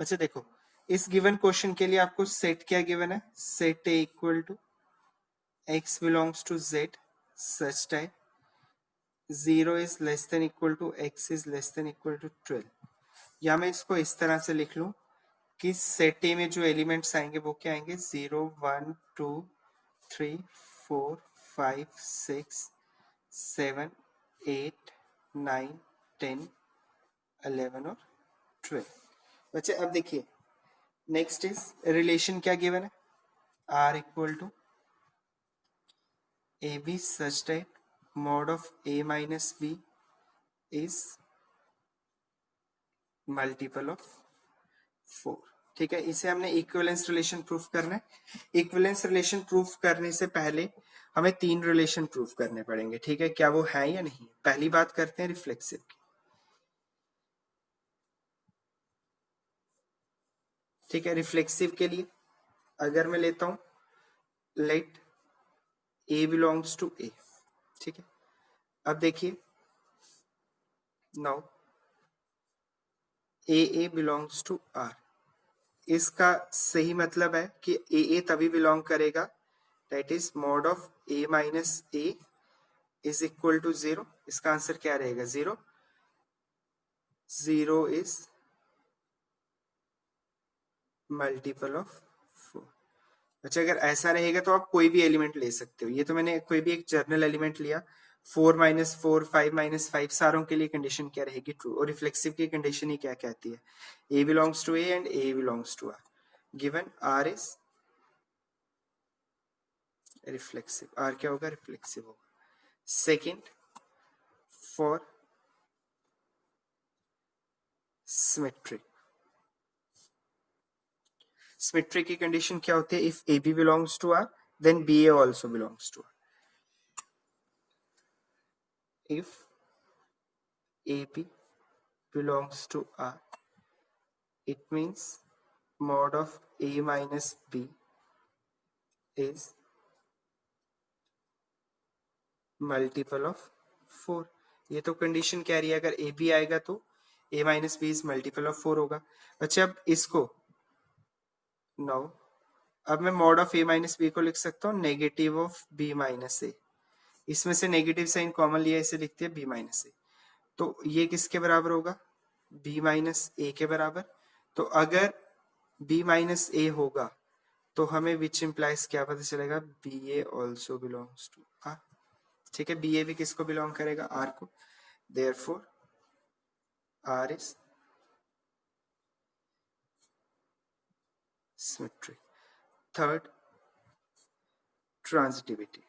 अच्छा देखो, इस गिवन क्वेश्चन के लिए आपको सेट क्या गिवन है, set A equal to x belongs to z such that 0 is less than equal to x is less than equal to 12, या मैं इसको इस तरह से लिख लूं कि सेट ए में जो एलिमेंट्स आएंगे वो क्या आएंगे, 0 1 2 3 4 5 6 7 8 9 10 11 और 12। बच्चे अब देखिए, नेक्स्ट इज रिलेशन क्या गिवन है, r equal to A B such that mod of a minus b is multiple of 4। ठीक है, इसे हमने इक्विवेलेंस रिलेशन प्रूफ करना है। इक्विवेलेंस रिलेशन प्रूफ करने से पहले हमें 3 रिलेशन प्रूफ करने पड़ेंगे। ठीक है, क्या वो है या नहीं। पहली बात करते हैं रिफ्लेक्सिव की। ठीक है, रिफ्लेक्सिव के लिए अगर मैं लेता हूं let a belongs to a। ठीक है, अब देखिए now a belongs to r, इसका सही मतलब है कि a तभी बिलोंग करेगा that is mod of a minus a is equal to 0। इसका आंसर क्या रहेगा, 0। 0 इज मल्टीपल ऑफ 4। अच्छा, अगर ऐसा रहेगा तो आप कोई भी एलिमेंट ले सकते हो। ये तो मैंने कोई भी एक जर्नल एलिमेंट लिया, 4 माइनस 4 5 माइनस 5, सारों के लिए कंडीशन क्या रहेगी, ट्रू। और रिफ्लेक्सिव की कंडीशन ही क्या कहती है, a belongs to a and a belongs to r, given r is reflexive. r क्या होगा, रिफ्लेक्सिव होगा। सेकेंड, फॉर सिमेट्रिक, सिमेट्री की कंडीशन क्या होती है, if AB belongs to R then BA also belongs to R। If AB belongs to R, it means mod of A minus B is multiple of 4। ये तो condition कह रही है अगर AB आएगा तो A minus B is multiple of 4 होगा। अच्छा, अब इसको नाउ अब मैं mod of A minus B को लिख सकता हूँ negative of B minus A। इसमें से नेगेटिव साइन कॉमन लिया, इसे लिखते हैं B minus A। तो ये किसके बराबर होगा, b माइनस ए के बराबर। तो अगर b माइनस ए होगा तो हमें विच इंप्लाइज क्या पता चलेगा, B A also belongs to R. ठीक है, बी ए भी किसको बिलोंग करेगा, आर को। Therefore R is symmetric. Third, transitivity.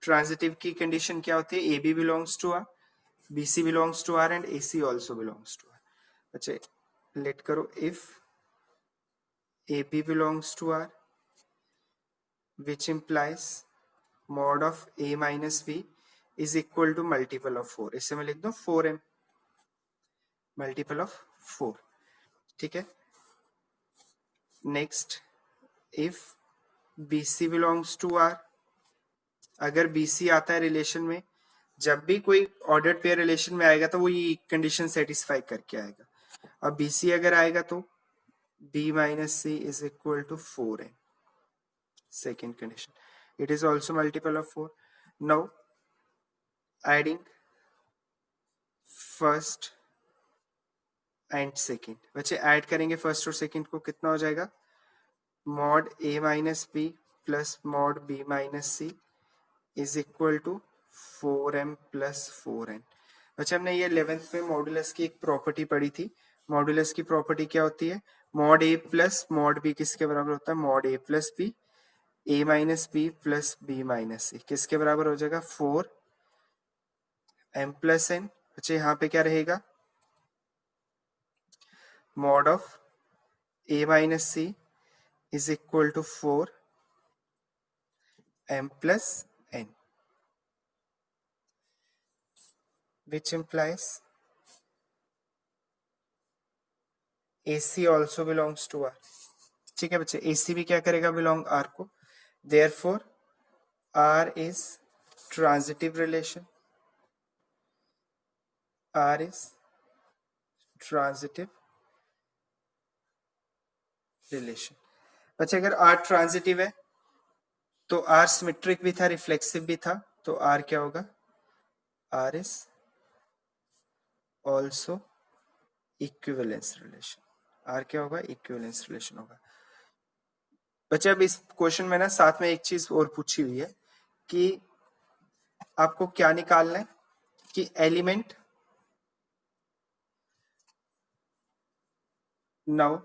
Transitive की कंडीशन क्या होती है, A B belongs to R, B C belongs to R and A C also belongs to R. अच्छा, लेट करो, if A B belongs to R which implies mod of a minus b is equal to multiple of 4। इसे मैं लिख दूं 4m, multiple of 4। ठीक है, next, if bc belongs to r, अगर bc आता है रिलेशन में, जब भी कोई ऑर्डर्ड पेयर रिलेशन में आएगा तो वो ये कंडीशन सेटिस्फाई करके आएगा। अब bc अगर आएगा तो b minus c is equal to 4n, second condition, it is also multiple of 4। now adding first and second, बच्चे ऐड करेंगे फर्स्ट और सेकेंड को, कितना हो जाएगा, mod a minus B plus mod b minus C is equal to 4m plus 4n। अच्छा, हमने ये 11th में मॉडुलस की एक प्रॉपर्टी पढ़ी थी। मॉडुलस की प्रॉपर्टी क्या होती है, mod a plus mod b किसके बराबर होता है, mod a plus b, a minus b plus b minus c किसके बराबर हो जाएगा, 4m प्लस n। अच्छा, यहाँ पे क्या रहेगा, mod of a minus c is equal to 4m plus n, which implies ac also belongs to r। ठीक है बच्चे, ac भी क्या करेगा, बिलोंग r को। therefore r is transitive relation, r is transitive relation. अच्छा, अगर आर ट्रांजिटिव है तो आर सिमेट्रिक भी था, रिफ्लेक्सिव भी था, तो आर क्या होगा? R is also equivalence relation. R क्या होगा? इक्विवेलेंस रिलेशन होगा। बच्चे अब इस क्वेश्चन में ना साथ में एक चीज और पूछी हुई है कि आपको क्या निकालना है कि element, now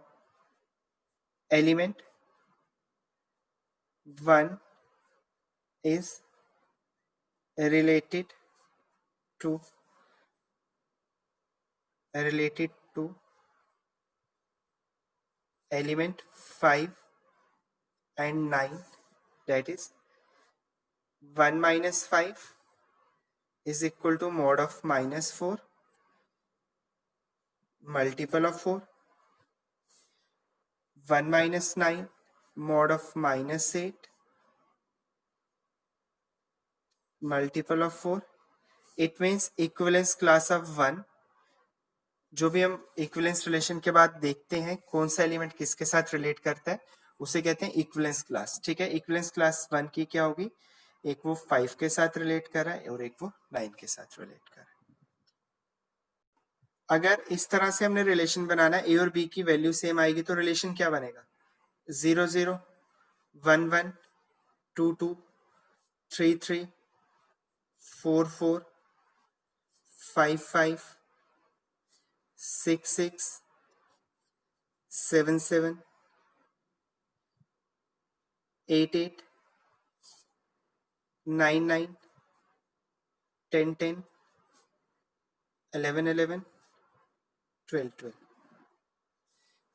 element 1 is related to element 5 and 9, that is 1 minus 5 is equal to mod of minus 4 multiple of 4, 1 minus 9 mod of minus 8 multiple of 4. It means equivalence class of 1. जो भी हम इक्विवेलेंस रिलेशन के बाद देखते हैं कौन सा element किसके साथ रिलेट करता है उसे कहते हैं इक्विवेलेंस क्लास। ठीक है, इक्विवेलेंस क्लास 1 की क्या होगी? एक वो 5 के साथ रिलेट कर रहा है और एक वो 9 के साथ रिलेट कर रहा है। अगर इस तरह से हमने रिलेशन बनाना है, ए और बी की वैल्यू सेम आएगी तो रिलेशन क्या बनेगा? 0 0 1 1 2 2 3 3 4 4 5 5 6 6 7 7 8 8 9 9 10 10 11 11 12 12।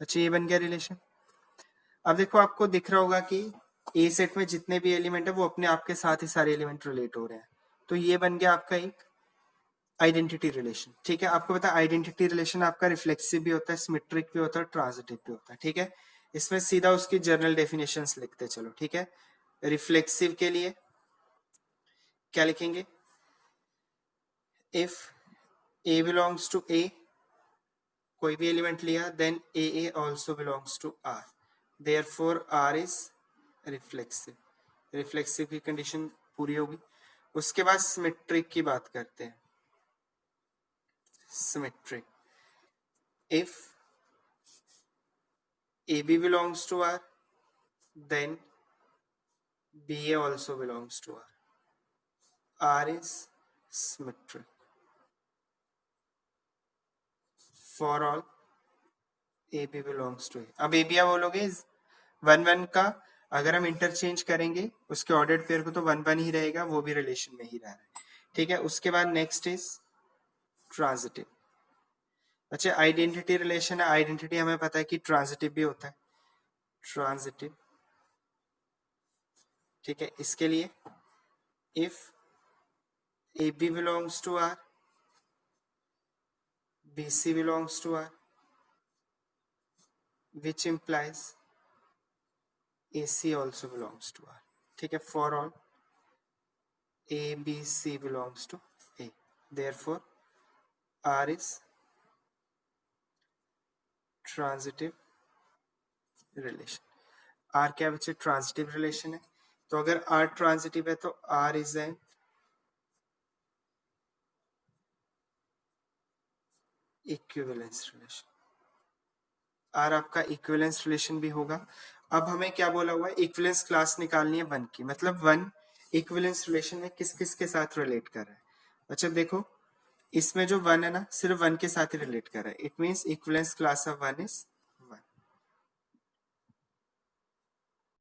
अच्छा, ये बन गया रिलेशन। अब देखो, आपको दिख रहा होगा कि ए सेट में जितने भी एलिमेंट है वो अपने आप के साथ ही सारे एलिमेंट रिलेट हो रहे हैं, तो ये बन गया आपका एक आइडेंटिटी रिलेशन। ठीक है, आपको पता है आइडेंटिटी रिलेशन आपका रिफ्लेक्सिव भी होता है, सिमेट्रिक भी होता है, ट्रांजिटिव भी होता है। ठीक है, इसमें सीधा उसकी जनरल डेफिनेशंस लिखते चलो। ठीक है, रिफ्लेक्सिव के लिए क्या लिखेंगे? If A belongs to A, कोई भी एलिमेंट लिया, then A also belongs to R, therefore R is reflexive. Reflexive की कंडीशन पूरी होगी। उसके बाद सिमेट्रिक की बात करते हैं। Symmetric, if A B belongs to R, then BA also belongs to R. R is symmetric for all AB belongs to A. अब AB आप बोलोगे 1 1 का अगर हम इंटरचेंज करेंगे उसके ऑर्डर्ड पेयर को तो 1 1 ही रहेगा, वो भी रिलेशन में ही रह रहा है। ठीक है, उसके बाद नेक्स्ट इज ट्रांजिटिव। अच्छा, आइडेंटिटी रिलेशन है, आइडेंटिटी हमें पता है कि ट्रांजिटिव भी होता है, ट्रांजिटिव। ठीक है, इसके लिए if AB belongs to R, BC belongs to R, which implies AC also belongs to R. ठीक है, for all A, B, C belongs to A, therefore R is transitive relation. R क्या बच्चे? Transitive relation है, तो अगर R transitive है तो R is an equivalence relation. R आपका इक्विवेलेंस रिलेशन भी होगा। अब हमें क्या बोला हुआ है? इक्विवेलेंस क्लास निकालनी है 1 की, मतलब 1 इक्विवेलेंस रिलेशन में किस किस के साथ रिलेट कर रहा है। अच्छा देखो, इसमें जो 1 है ना, सिर्फ 1 के साथ ही रिलेट कर रहा है। It means equivalence class of 1 is